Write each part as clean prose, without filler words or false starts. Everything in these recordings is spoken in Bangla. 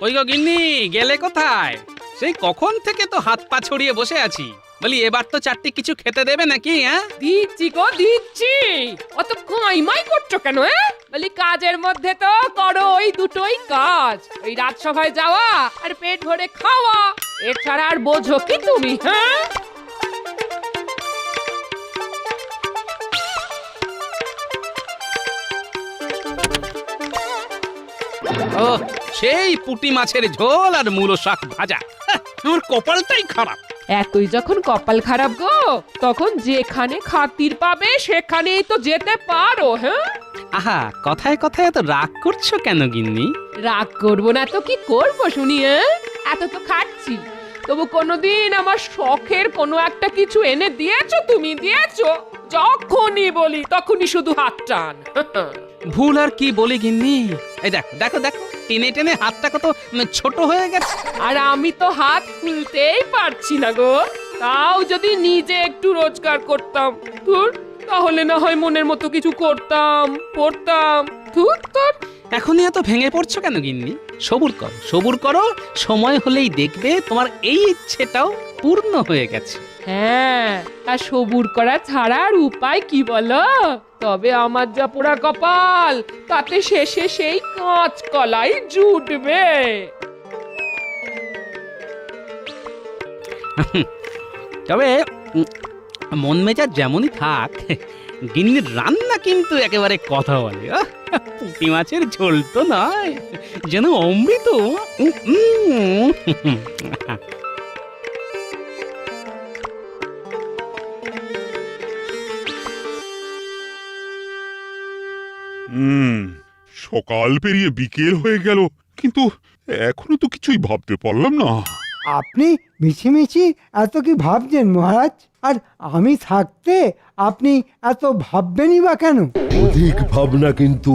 ওই গো গিন্নি, গেলে কোথায়? সেই কখন থেকে তো হাত পা ছড়িয়ে বসে আছি। বলি এবার তো চারটি কিছু খেতে দেবে নাকি? হ্যাঁ, দিচ্ছি গো দিচ্ছি। অত কাইমাই করছো কেন? বলি কাজের মধ্যে তো করো ওই দুটোই কাজ, ওই রাজসভায় যাওয়া আর পেট ভরে খাওয়া। এছাড়া আর বোঝো কি তুমি? হ্যাঁ, ও সেই পুঁটি মাছের ঝোল আর মূলো শাক ভাজা। আমার কপালটাই খারাপ। এতই যখন কপাল খারাপ গো, তখন যেখানে খাতির পাবে সেখানেই তো যেতে পারো। হ্যাঁ, আহা, কথায় কথায় এত রাগ করছো কেন গিন্নি? রাগ করবো না তো কি করবো শুনি? এত তো খাচ্ছি, তবু কোনোদিন আমার শখের কোনো একটা কিছু এনে দিয়েছো? তুমি দিয়েছো? যখনই বলি তখনই শুধু হাত টান। ভুল আর কি বলি গিন্নি? এই দেখো দেখো দেখো, টেনে টেনে হাতটা কত ছোট হয়ে গেছে। আর আমি তো হাত খুলতেই পারছি না গো। তাও যদি নিজে একটু রোজগার করতাম, ধুর, তাহলে না হয় মনের মতো কিছু করতাম পড়তাম। ধুর তোর। এখনই এত ভেঙে পড়ছো কেন গিন্নি? সবুর করো সবুর করো, সময় হলেই দেখবে তোমার এই ইচ্ছেটাও পূর্ণ হয়ে গেছে। হ্যাঁ, আর সবুর করা ছাড়া আর উপায় কি বলো? তবে আমার যা পোড়া কপাল, তাতে শেষে সেই কাঁচ কলাই জুটবে। তবে মন মেজাজ যেমনই থাক, গিন্নির রান্না কিন্তু একেবারে কথা বলে। পুঁটি মাছের ঝোল তো নয়, যেন অমৃত। হুম, সকাল পেরিয়ে বিকেল হয়ে গেল, কিন্তু এখনো তো কিছুই ভাবতে পারলাম না। আপনি মিছিমিছি এত কি ভাবছেন মহারাজ? আর আমি থাকতে আপনি এত ভাববেনই বা কেন? অধিক ভাবনা কিন্তু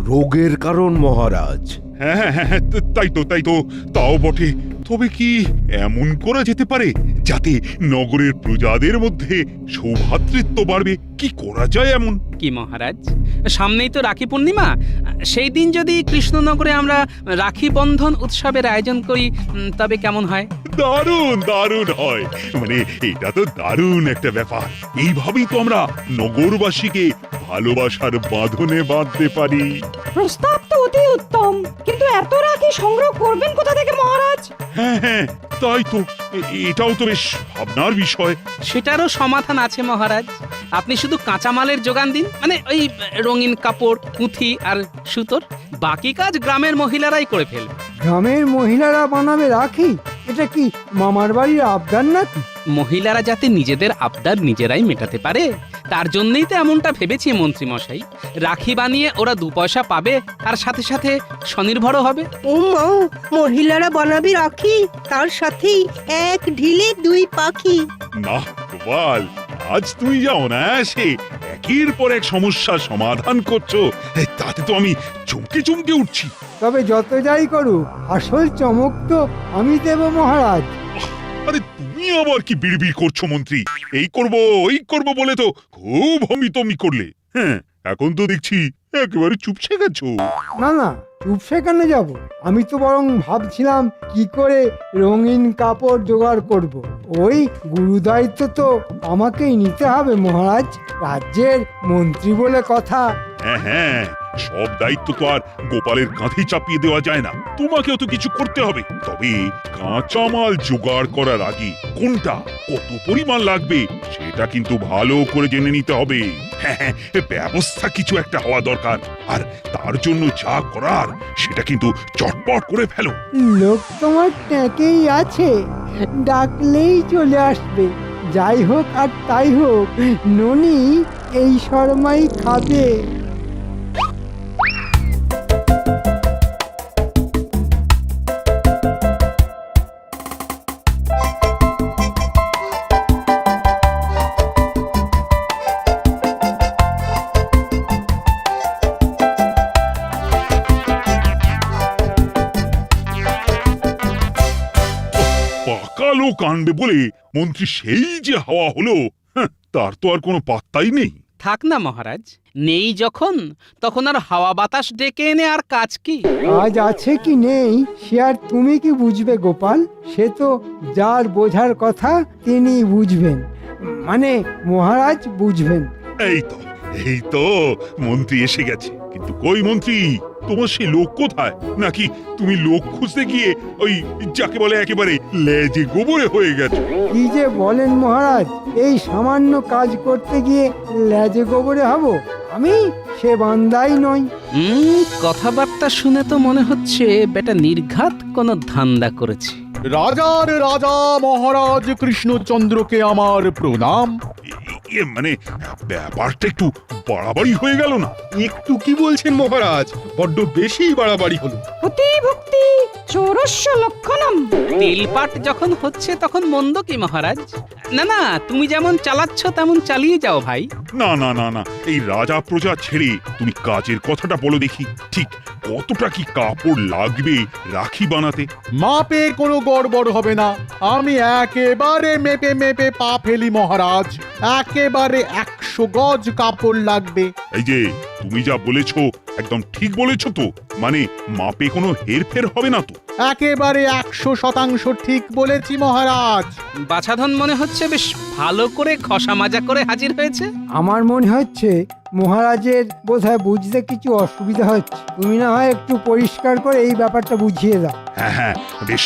রোগের কারণ মহারাজ। হ্যাঁ হ্যাঁ হ্যাঁ, তাই তো, তাও বটে। তবে কি এমন করা যেতে পারে যাতে নগরের প্রজাদের মধ্যে সৌভ্রাতৃত্ব বাড়বে? কি করা যায় এমন? কি মহারাজ, সামনেই তো রাখি পূর্ণিমা। সেই দিন যদি কৃষ্ণনগরে আমরা রাখি বন্ধন উৎসবের আয়োজন করি, তবে কেমন হয়? দারুণ দারুণ হয়, মানে এটা তো দারুণ একটা ব্যাপার। এইভাবেই তো আমরা নগরবাসীকে ভালোবাসার বাঁধনে বাঁধতে পারি। প্রস্তাব তো অতি উত্তম, কিন্তু এত রাখি সংগ্রহ করবেন কোথা থেকে মহারাজ? হ্যাঁ হ্যাঁ, তাই তো, এটাও তো বেশ ভাবনার বিষয়। সেটারও সমাধান আছে মহারাজ। আপনি শুধু কাঁচামালের যোগান দিন, মানে ওই রঙিন কাপড়, পুঁথি আর সুতোর। বাকি কাজ গ্রামের মহিলারাই করে ফেলবে। গ্রামের মহিলারা বানাবে রাখি? এটা কি মামার বাড়ির আবদার নাকি? মহিলারা যাতে নিজেদের আবদার নিজেরাই মেটাতে পারে, তার জন্যই তো এমনটা ভেবেছি মন্ত্রী মশাই। রাখি বানিয়ে ওরা 2 পয়সা পাবে, আর সাথে সাথে স্বনির্ভরও হবে। ও মা, মহিলারা বানাবি রাখি, তার সাথেই এক ঢিলে 2 পাখি। না গোপাল, আজ তুমি যাও না, সে একের পর এক সমস্যার সমাধান করছো, তাতে তো আমি চমকে চমকে উঠছি। তবে যত যাই করুক, আসল চমক তো আমি দেব মহারাজ। আরে তুমি আবার কি বিড়বিড় করছো মন্ত্রী? এই করব ওই করব বলে তো খুব হমিতমি করলে। হ্যাঁ, এখন তো দেখছি একেবারে চুপসে গেছো। না না, চুপ সেখানে যাব? আমি তো বরং ভাবছিলাম কি করে রঙিন কাপড় জোগাড় করব। ওই গুরু দায়িত্ব তো আমাকেই নিতে হবে মহারাজ, রাজ্যের মন্ত্রী বলে কথা। হ্যাঁ হ্যাঁ, সব দায়িত্ব তো আর গোপালের কাঁধে চাপিয়ে দেওয়া যায় না, তোমাকেও তো কিছু করতে হবে। তবে কাঁচামাল জোগাড় করার আগে কোনটা কত পরিমাণ লাগবে সেটা কিন্তু ভালো করে জেনে নিতে হবে। হ্যাঁ হ্যাঁ, ব্যবস্থা কিছু একটা হওয়া দরকার, আর তার জন্য যা করার সেটা কিন্তু চটপট করে ফেলো। লোক তোমার ট্যাঁকেই আছে, ডাকলেই চলে আসবে। যাই হোক আর তাই হোক, ননি এই শর্মাই খাবে। পাকা লোক আনবে বলে মন্ত্রী সেই যে হাওয়া হলো, তার তো আর কোনো পাত্তাই নেই। থাক না মহারাজ, নেই যখন তখন আর হাওয়া বাতাস ডেকে এনে আর কাজ কি? কাজ আছে কি নেই সে আর তুমি কি বুঝবে গোপাল? সে তো যার বোঝার কথা তিনি বুঝবেন, মানে মহারাজ বুঝবেন। এই তো মন্ত্রী এসে গেছে। কিন্তু কই মন্ত্রী, তোমার সেই লোক কোথায়? নাকি তুমি লোক খুঁজতে গিয়ে ওই যাকে বলে একেবারে লেজে গোবরে হয়ে গেছো? কি যে বলেন মহারাজ, এই সামান্য কাজ করতে গিয়ে লেজে গোবরে হব? আমি সে বান্দাই নই। কথাবার্তা শুনে তো মনে হচ্ছে বেটা নির্ঘাত কোনো ধান্দা করেছে। রাজার রাজা মহারাজ কৃষ্ণচন্দ্রকে আমার প্রণাম। মানে ব্যাপারটা একটু বাড়াবাড়ি হয়ে গেল না? একটু কি বলছেন মহারাজ, বড্ড বেশি বাড়াবাড়ি হলো। অতি ভক্তি চোরস্য লক্ষণম। তেলপাট যখন হচ্ছে তখন মন্দ কি মহারাজ? না না, তুমি যেমন চালাচ্ছ তেমন চালিয়ে যাও ভাই। না না না না, এই রাজা প্রজা ছেড়ে তুমি কাজের কথাটা বলো দেখি। ঠিক কতটা কি কাপড় লাগবে রাখি বানাতে? মাপে কোনো গড়বড় হবে না, আমি একেবারে মেপে মেপে পা ফেলি মহারাজ। একেবারে 100 গজ কাপড় লাগবে। এই যে তুমি যা বলেছো একদম ঠিক বলেছো তো? মানে মাপে কোনো হেরফের হবে না তো? একেবারে 100% ঠিক বলেছি মহারাজ। বাছাধন মনে হচ্ছে বেশ ভালো করে ঘষা মাজা করে হাজির হয়েছে। আমার মনে হচ্ছে মহারাজের বোধহয় বুঝতে কিছু অসুবিধা হচ্ছে। তুমি না হয় একটু পরিষ্কার করে এই ব্যাপারটা বুঝিয়ে দাও। হ্যাঁ হ্যাঁ, বেশ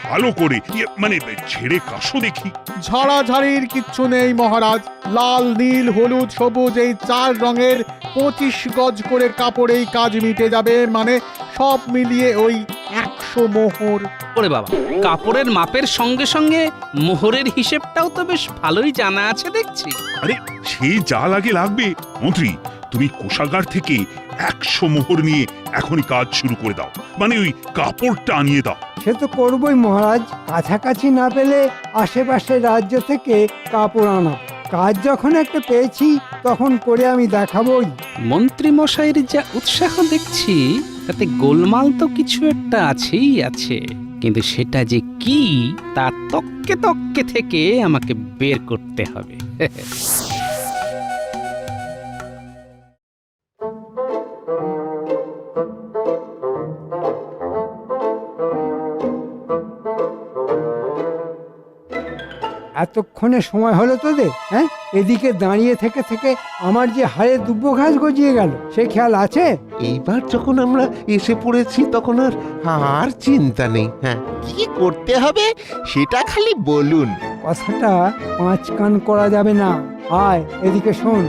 ভালো করে মানে ছেড়ে কাশো দেখি। ঝাড়াঝাড়ির কিচ্ছু নেই মহারাজ। লাল নীল হলুদ সবুজ এই 4 রঙের 25 গজ করে কাপড়েই কাজ মিটে যাবে। মানে সব মিলিয়ে ওই 100 মোহর। ওরে বাবা, কাপড়ের মাপের সঙ্গে সঙ্গে মোহরের হিসেবটাও তো বেশ ভালোই জানা আছে দেখছি। আরে সে যা লাগে লাগবে মন্ত্রী, তুমি কোষাগার থেকে 100 মোহর নিয়ে এখনই কাজ শুরু করে দাও। মানে ওই কাপড়টা আনিয়ে দাও। সে তো করবই মহারাজ, কাছাকাছি না পেলে আশেপাশের রাজ্য থেকে কাপড় আনা। কাজ যখন একটা পেয়েছি তখন করে আমি দেখাবই। মন্ত্রী মশাইয়ের যা উৎসাহ দেখছি তাতে গোলমাল তো কিছু একটা আছেই আছে, কিন্তু সেটা যে কি তা তককে তককে থেকে আমাকে বের করতে হবে। এতক্ষণে সময় হলো তোদের? হ্যাঁ, এদিকে দাঁড়িয়ে থেকে থেকে আমার যে হাড়ে দুব্ব ঘাস গজিয়ে গেল সে খেয়াল আছে? এইবার যখন আমরা এসে পড়েছি তখন আর চিন্তা নেই। হ্যাঁ, কি করতে হবে সেটা খালি বলুন। কথাটা 5 কান করা যাবে না। আয় এদিকে শোন।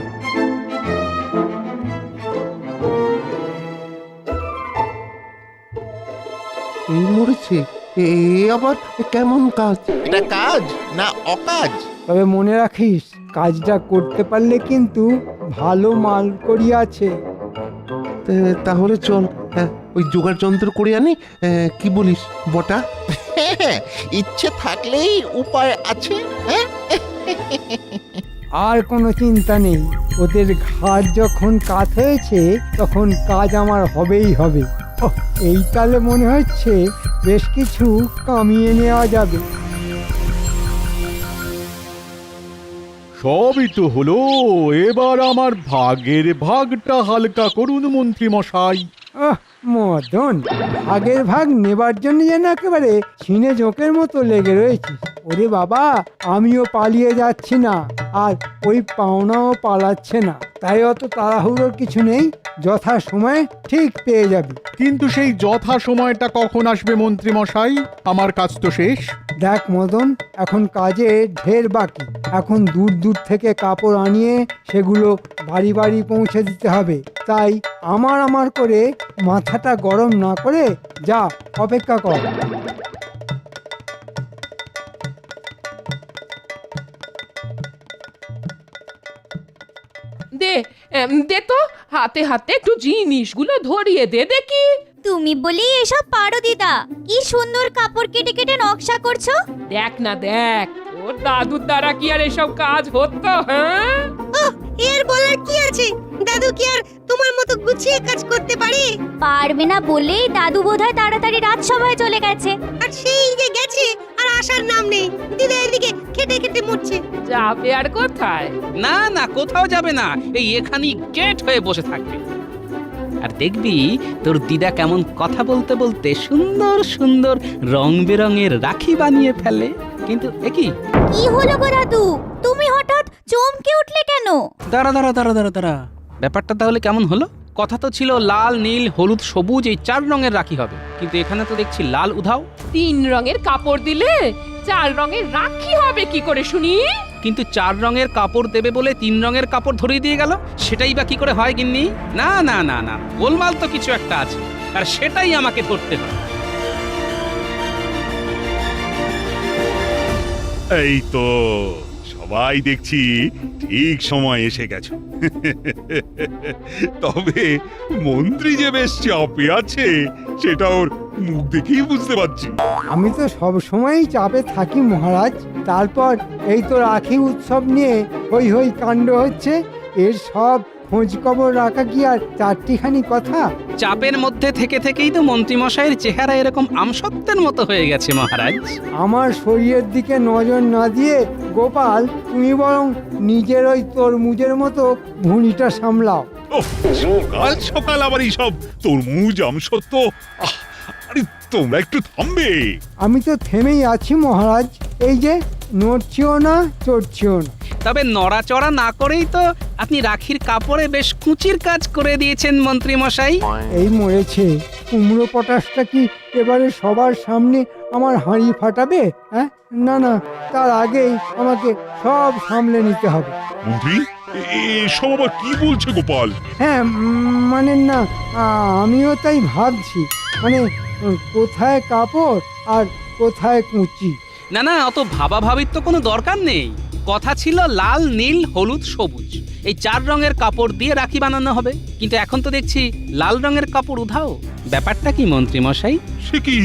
এই মরেছে, এ আবার কেমন কাজ? এটা কাজ না অকাজ? তবে মনে রাখিস, কাজটা করতে পারলে কিন্তু ভালো মাল করিয়াছে। তাহলে চল, হ্যাঁ, ওই জোগাড় যন্ত্র করে আনি। কি বলিস বটা? হ্যাঁ, ইচ্ছে থাকলেই উপায় আছে। হ্যাঁ, আর কোনো চিন্তা নেই, ওদের ঘাট যখন কাত হয়েছে তখন কাজ আমার হবেই হবে। ওহ, এই তালে মনে হচ্ছে বেশ কিছু কামিয়ে নেওয়া যাবে। সবই তো হলো, এবার আমার ভাগের ভাগটা হালকা করুন মন্ত্রী মশাই। মদন, ভাগের ভাগ নেবার জন্য যেন একেবারে ছিনে জোঁকের মতো লেগে রয়েছে। ওরে বাবা, আমিও পালিয়ে যাচ্ছি না, আর ওই পাওনাও পালাচ্ছে না। তাই অত তাড়াহুড়োর কিছু নেই, যথা সময় ঠিক পেয়ে যাবি। কিন্তু সেই যথা সময়টা কখন আসবে মন্ত্রী মশাই? আমার কাজ তো শেষ। দেখ মদন, এখন কাজে ঢের বাকি। এখন দূর দূর থেকে কাপড় আনিয়ে সেগুলো বাড়ি বাড়ি পৌঁছে দিতে হবে। তাই আমার করে মাথাটা গরম না করে যা, অপেক্ষা কর। দে দে তো, হাতে হাতে একটু জিনিসগুলো ধরিয়ে দে দেখি। তুমি বলেই এসব পারো দিদা। কি সুন্দর কাপড় কেটে কেটে নকশা করছো। দেখ না দেখ, ওর দাদুর দ্বারা কি আর এসব কাজ হতো? হ্যাঁ, এর বলার কি আছে? দাদু কি আর তোমার মতো গুছিয়ে কাজ করতে পারে? পারবে না বলেই দাদু বোধহয় তাড়াতাড়ি রাজসভায় চলে গেছে। আর সেই যে গেছে আর আসার নাম নেই। দিদা এদিকে খেটে খেটে মরছে। যাবে আর কোথায়? না না, কোথাও যাবে না, এই এখানেই গেট হয়ে বসে থাকবে। আর দেখবি তোর দিদা কেমন কথা বলতে বলতে সুন্দর সুন্দর রং বেরঙের রাখি বানিয়ে ফেলে। কিন্তু একই কি হলো গো দাদু, তুমি হঠাৎ চমকে উঠলে কেন? দাঁড়া দাঁড়া দাঁড়া দাঁড়া দাঁড়া, ব্যাপারটা তাহলে কেমন হলো? কথা তো ছিল লাল নীল হলুদ সবুজ এই 4 রঙের রাখি হবে, কিন্তু এখানে তো দেখছি লাল উধাও। 3 রঙের কাপড় দিলে 4 রঙের রাখি হবে কি করে শুনি? কিন্তু 4 রঙের কাপড় দেবে বলে 3 রঙের কাপড় ধরিয়ে দিয়ে গেল, সেটাই বা কি করে হয় গিন্নি? না না না না, গোলমাল তো কিছু একটা আছে, আর সেটাই আমাকে ধরতে হবে। এই তো সবাই দেখছি ঠিক সময় এসে গেছো। তবে মন্ত্রী যে বেশ চাপে আছে সেটা ওর মুখ দেখেই বুঝতে পারছি। আমি তো সব সময়ই চাপে থাকি মহারাজ। তারপর এই তো রাখি উৎসব নিয়ে হই হই কাণ্ড হচ্ছে, এর সব খোঁজ খবর রাখা কি আর 4টিখানি কথা? চাপের মধ্যে থেকে থেকেই তো মন্ত্রীমশাইয়ের চেহারা এরকম আমসত্ত্বের মতো হয়ে গেছে মহারাজ। আমার শরীরের দিকে নজর না দিয়ে গোপাল, তুমি বরং নিজের ওই তরমুজের মতো ভুঁড়িটা সামলাও। ওহ, সকাল সকাল আবার এইসব তরমুজ আমসত্ত্ব, আহ, আরে তোমরা একটু থামবে। আমি তো থেমেই আছি মহারাজ, এই যে নড়ছিও না চড়ছিও না। তবে নড়াচড়া না করেই তো আপনি রাখির কাপড়ে বেশ কুচির কাজ করে দিয়েছেন মন্ত্রীমশাই। এই মরেছে, কুমড়ো পটাশটা কি এবারে সবার সামনে আমার হাঁড়ি ফাটাবে? হ্যাঁ, না না, তার আগেই আমাকে সব সামলে নিতে হবে। মন্ত্রী, এসব আবার কি বলছে গোপাল? হ্যাঁ, মানে না, আমিও তাই ভাবছি, মানে কোথায় কাপড় আর কোথায় কুচি। না না, অত ভাবাভাবির তো কোনো দরকার নেই। কথা ছিল লাল নীল হলুদ সবুজ এই 4 রঙের কাপড় দিয়ে রাখি বানানো হবে, কিন্তু এখন তো দেখছি লাল রঙের কাপড় উধাও। ব্যাপারটা কি মন্ত্রীমশাই? সে কি,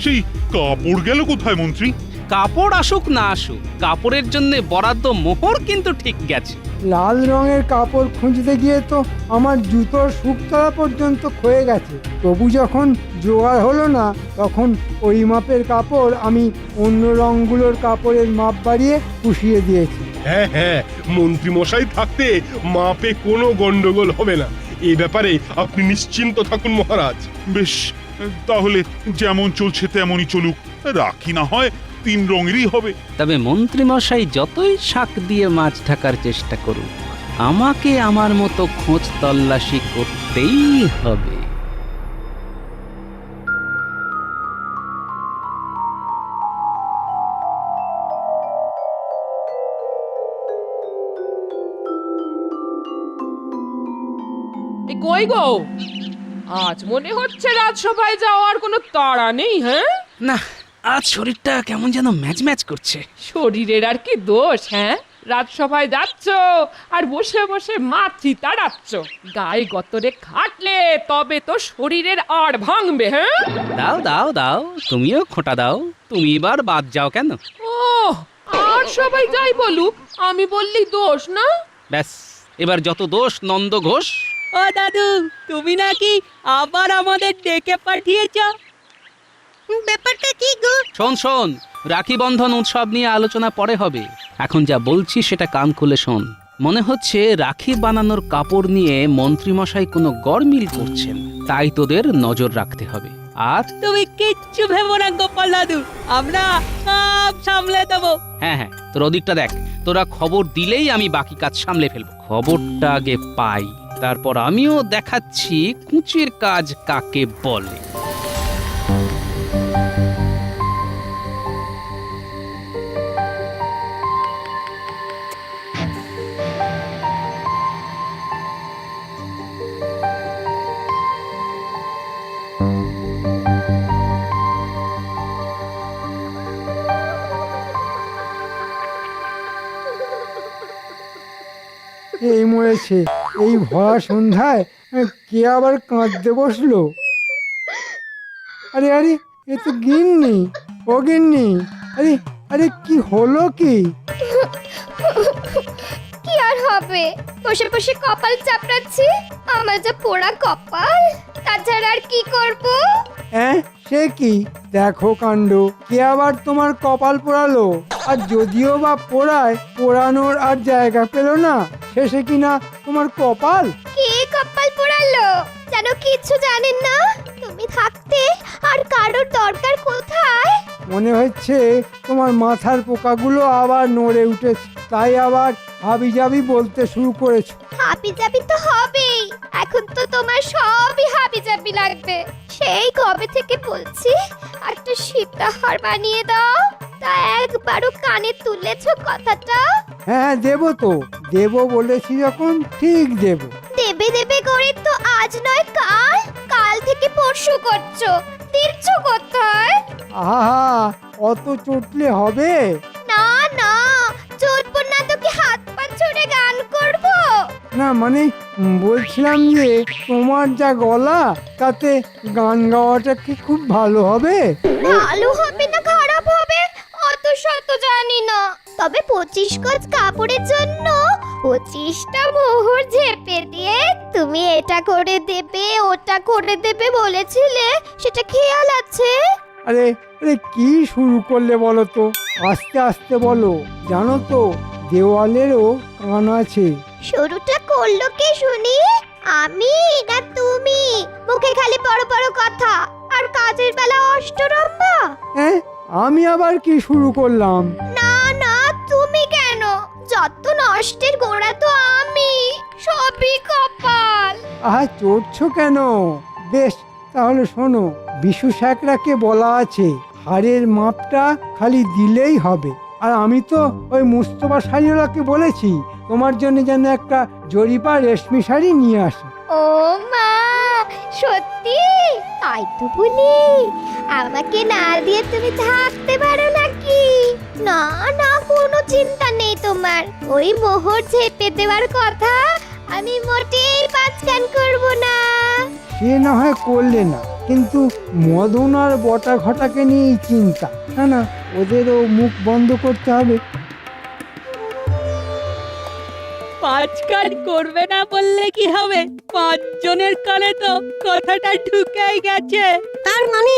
সেই কাপড় গেল কোথায় মন্ত্রী? কাপড় আসুক না আসুক, কাপড়ের জন্য বরাদ্দ মোহর কিন্তু ঠিক গেছে। লাল রঙের কাপড় খুঁজতে গিয়ে তো আমার জুতোর শুকতলা পর্যন্ত ক্ষয়ে গেছে। তবু যখন জোগাড় হলো না, তখন ওই মাপের কাপড় আমি অন্য রঙগুলোর কাপড়ের মাপ বাড়িয়ে পুষিয়ে দিয়েছি। হ্যাঁ হ্যাঁ, মন্ত্রী মশাই থাকতে মাপে কোনো গন্ডগোল হবে না, এই ব্যাপারে আপনি নিশ্চিন্ত থাকুন মহারাজ। বেশ, তাহলে যেমন চলছে তেমনই চলুক, রাখি না হয় 3 রঙেরই হবে। তবে মন্ত্রীমশাই যতই শাক দিয়ে মাছ ঢাকার চেষ্টা করুক, আমাকে আমার মতো খোঁজ তল্লাশি করতেই হবে। এই কই গো, আজ মনে হচ্ছে রাজসভায় যাওয়ার কোনো তাড়া নেই। হ্যাঁ, না, আজ শরীরটা কেমন যেন ম্যাচ ম্যাচ করছে। শরীরের আর কি দোষ? হ্যাঁ, রাজসভায় যাচ্ছ আর বসে বসে মাছি তাড়াচ্ছ। গায়ে গতরে খাটলে তবে তো শরীরের আড় ভাঙবে। হ্যাঁ, দাও দাও দাও, তুমিও খোঁটা দাও। তুমি এবার বাদ যাও কেন? ও, আর সবাই যাই বলুক, আমি বললি দোষ না? ব্যাস, এবার যত দোষ নন্দ ঘোষ। ও দাদু, তুমি নাকি আবার আমাদের ডেকে পাঠিয়েছ? ব্যাপারটা কি গো? শোন শোন, রাখি বন্ধন উৎসব নিয়ে আলোচনা পরে হবে, এখন যা বলছি সেটা কান খুলে শোন। মনে হচ্ছে রাখি বানানোর কাপড় নিয়ে মন্ত্রীমশাই কোনো গড়মিল করছেন, তাই তোদের নজর রাখতে হবে। আর তুমি কিচ্ছু ভেবো না গোপাল দাদু, আমরা সব সামলে দেবো। হ্যাঁ হ্যাঁ, তোর ওদিকটা দেখ, তোরা খবর দিলেই আমি বাকি কাজ সামলে ফেলবো। খবরটা আগে পাই, তারপর আমিও দেখাচ্ছি কুচির কাজ কাকে বলে। এই মরেছে, এই ভরা সন্ধ্যায় কে আবার কাঁদতে বসলো? আরে আরে, এ তো গিন্নি। ও গিন্নি, আরে আরে, কি হলো কি? কি আর হবে, বসে বসে কপাল চাপড়াচ্ছি। আমার যা পোড়া কপাল, তাছাড়া আর কি করব? হ্যাঁ, সে কি? দেখো কাণ্ড, কে আবার তোমার কপাল পোড়ালো? আর যদিও বা পোড়ায়, পোড়ানোর আর জায়গা পেল না, শেষে কিনা তোমার কপাল। কে কপাল পোড়ালো? যেন কিচ্ছু জানেন না। তুমি থাকতে আর কারোর দরকার কোথায়? মনে হচ্ছে তোমার মাথার পোকাগুলো আবার নড়ে উঠেছে, তাই আবার হাবিজাবি বলতে শুরু করেছো। হাবিজাবি তো হবেই। এখন তো তোমার সবই হাবিজাবি লাগবে। সেই কবে থেকে বলছি একটা সীতাহার বানিয়ে দাও, তা একবারও কানে তুলেছো কথাটা? হ্যাঁ, দেবো তো, দেবো বলেছি যখন ঠিক দেবো। দেবে দেবে করে তো আজ নয় কাল, কাল থেকে পরশু করছো। দিচ্ছ কোথায়? আহা, অত চটলে হবে? না না, চটবো না তো কি হাত পা ছুড়ে গান করবো? না মানে বলছিলাম যে তোমার যা গলা, তাতে গান গাওয়াটা কি খুব ভালো হবে? ভালো হবে না খারাপ হবে অত শত জানি না, তবে 25 গজ কাপড়ের জন্য 25টা মোহর ঝেপে দিয়ে তুমি এটা করে দেবে ওটা করে দেবে বলেছিলে, সেটা খেয়াল আছে? আরে আরে কি শুরু করলে বলো তো? আস্তে আস্তে বলো, জানো তো দেওয়ালেরও কান আছে। শুরুটা করলো কে শুনি? আমি না তুমি? মুখে খালি বড় বড় কথা আর কাজের বেলা অষ্টরম্ভা। হ্যাঁ, আমি আবার কি শুরু করলাম? না না, তুমি কেন? যত নষ্টের গোড়া তো আমি, সবই কপাল। আহা, চড়ছো কেন? বেশ, তাহলে শোনো, বিশু স্যাকরাকে বলা আছে হাড়ের মাপটা খালি দিলেই হবে। আর আমি তো ওই মুস্তফা শাড়িওয়ালাকে বলেছি তোমার জন্য যেন একটা জরিপা রেশমি শাড়ি নিয়ে আসে। ও মা, সত্যি? তাই তো বলি, আমাকে না দিয়ে তুমি থাকতে পারো নাকি? না না, কোনো চিন্তা নেই তোমার। ওই মোহর ঝেপে দেওয়ার কথা আমি মোটেই পাঁচকান করব না। সে না হয় করলে না, কিন্তু মদন আর বটা ঘটাকে নিয়েই চিন্তা। না না, ওদেরও মুখ বন্ধ করতে হবে। পাঁচ কাজ করবে না বললে কি হবে? 5 জনের কানে তো কথাটা ঢুকেই গেছে। তার মানে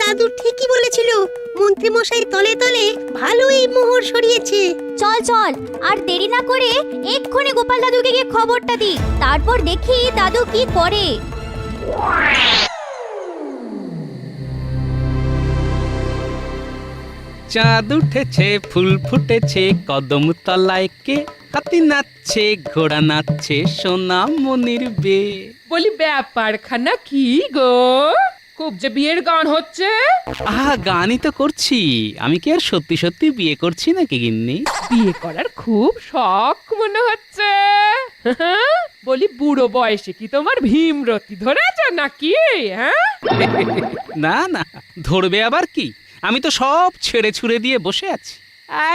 দাদু ঠিকই বলেছিল, মন্ত্রী মশাই তলে তলে ভালোই মোহর সরিয়েছে। চল চল, আর দেরি না করে এক্ষুনি গোপাল দাদুকে গিয়ে খবরটা দি, তারপর দেখি দাদু কি করে। চাঁদ উঠেছে, ফুল ফুটেছে, কদম তলায় কে, হাতি নাচছে, ঘোড়া নাচছে, সোনা মনির বে। বলি ব্যাপারখানা কি গো? খুব যে বিয়ের গান হচ্ছে। আহা, গানই তো করছি। আমি কি আর সত্যি সত্যি বিয়ে করছি নাকি গিন্নি? বিয়ে করার খুব শখ মনে হচ্ছে। বলি বুড়ো বয়সে কি তোমার ভীমরতি ধরেছ নাকি? হ্যাঁ, না না, ধরবে আবার কি? আমি তো সব ছেড়ে ছুড়ে দিয়ে বসে আছি।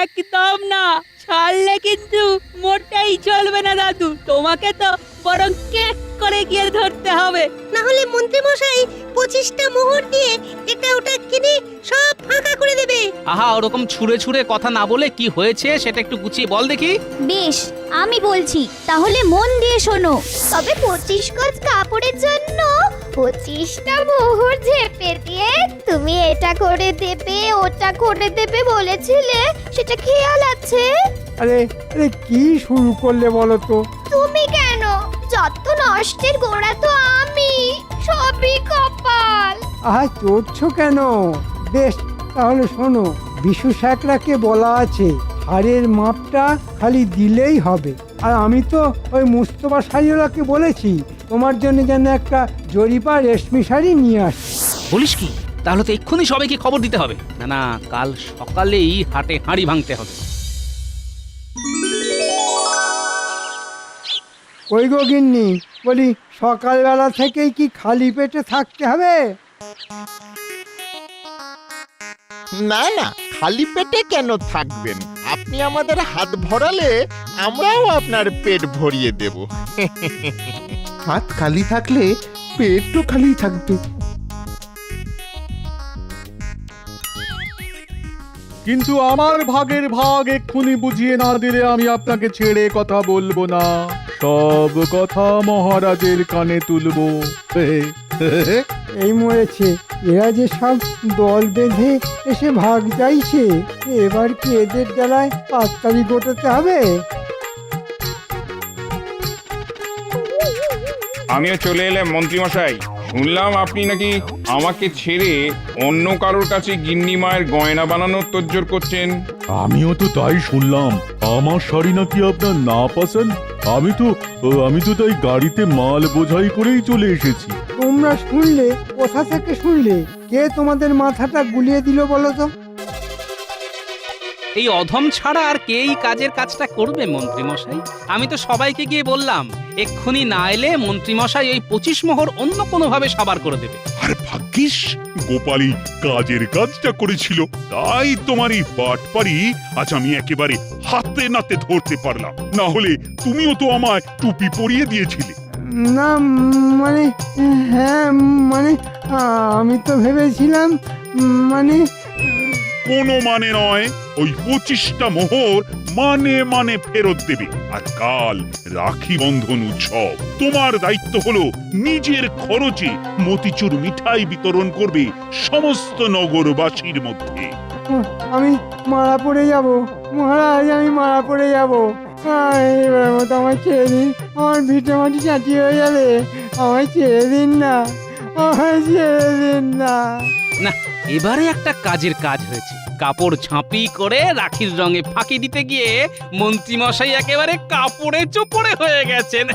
একদম না, ছাড়লে কিন্তু মোটেই চলবে না দাদু। তোমাকে তো বরং কেক করে গিয়ে ধরতে হবে। না হলে মন্ত্রী মশাই 25টা মোহর দিয়ে এটা ওটা কিনে সব ফাঁকা করে দেবে। আহা, ওরকম ছুঁড়ে ছুঁড়ে কথা না বলে কি হয়েছে সেটা একটু গুছিয়ে বল দেখি। বেশ, আমি বলছি, তাহলে মন দিয়ে শোনো। তবে 25 গজ কাপড়ের জন্য 25টা মোহর ঝেপে দিয়ে তুমি এটা করে দেবে ওটা করে দেবে বলেছিলে, সেটা খেয়াল আছে? আরে আরে কি শুরু করলে বলো তো? তুমি কেন? যত নষ্টের গোড়া তো আমি, সবই কপাল। আহা, চড়ছো কেন? বেশ, তাহলে শোনো, বিশু স্যাকরাকে বলা আছে হাড়ের মাপটা খালি দিলেই হবে। আর আমি তো ওই মুস্তফা শাড়িওয়ালাকে বলেছি তোমার জন্য যেন একটা জরিপা রেশমি শাড়ি নিয়ে আসে। বলিস কি? তাহলে তো এক্ষুনি সবাইকে খবর দিতে হবে। না না, কাল সকালেই হাটে হাঁড়ি ভাঙতে হবে। ওই গো গিন্নি, বলি সকালবেলা থেকেই কি খালি পেটে থাকতে হবে? না না, খালি পেটে কেন থাকবেন? আপনি আমাদের হাত ভরালে আমরাও আপনার পেট ভরিয়ে দেব। হাত খালি থাকলে পেটও খালি থাকবে। কিন্তু আমার ভাগের ভাগ এক্ষুনি বুঝিয়ে না দিলে আমি আপনাকে ছেড়ে কথা বলবো না। সব কথা মহারাজের কানে তুলবো। এই মরেছে। এরা যে সব দল বেঁধে এসে ভাগ চাইছে, এবার কি এদের জ্বালায় পাত্তারি গোটাতে হবে? আমিও চলে এলাম মন্ত্রীমশাই। শুনলাম আপনি নাকি আমাকে ছেড়ে অন্য কারোর কাছে গিন্নি মায়ের গয়না বানানোর তোড়জোড় করছেন। আমিও তো তাই শুনলাম। আমার শাড়ি নাকি আপনার না পছন্দ। আমি তো তাই গাড়িতে মাল বোঝাই করেই চলে এসেছি। তোমরা শুনলে? কোথা থেকে শুনলে? কে তোমাদের মাথাটা গুলিয়ে দিল বলো তো? এই অধম ছাড়া আর কে এই কাজের কাজটা করবে মন্ত্রীমশাই? আমি তো সবাইকে গিয়ে বললাম, এক্ষুনি না এলে মন্ত্রীমশাই ওই 25 মোহর অন্য কোনোভাবে সাবার করে দেবে। আর ভাগ্যিস গোপালই কাজের কাজটা করেছিল, তাই তোমার এই বাটপারি আজ আমি একেবারে হাতে নাতে ধরতে পারলাম। না হলে তুমিও তো আমায় টুপি পরিয়ে দিয়েছিলে। না মানে, হ্যাঁ মানে আমি তো ভেবেছিলাম মানে। কোনো মানে নয়, ওই 25টা মোহর মানে ফেরত দেবে। আর কাল রাখি বন্ধন উৎসব, তোমার দায়িত্ব হলো নিজের খরচে মতিচুর মিঠাই বিতরণ করবে সমস্ত নগরবাসীর মধ্যে। আমি মারা পড়ে যাব মহারাজ, আমি মারা পড়ে যাব। এবার মতো আমায় ছেড়ে দিন, আমার ভিটে মাটি চাঁটি হয়ে যাবে। আমায় ছেড়ে দিন না, আমায় ছেড়ে দিন না। না, এবারে একটা কাজের কাজ হয়েছে। কাপড় ঝাঁপি করে রাখির রঙে ফাঁকি দিতে গিয়ে মন্ত্রীমশাই একেবারে কাপড়ে চোপড়ে হয়ে গেছেন।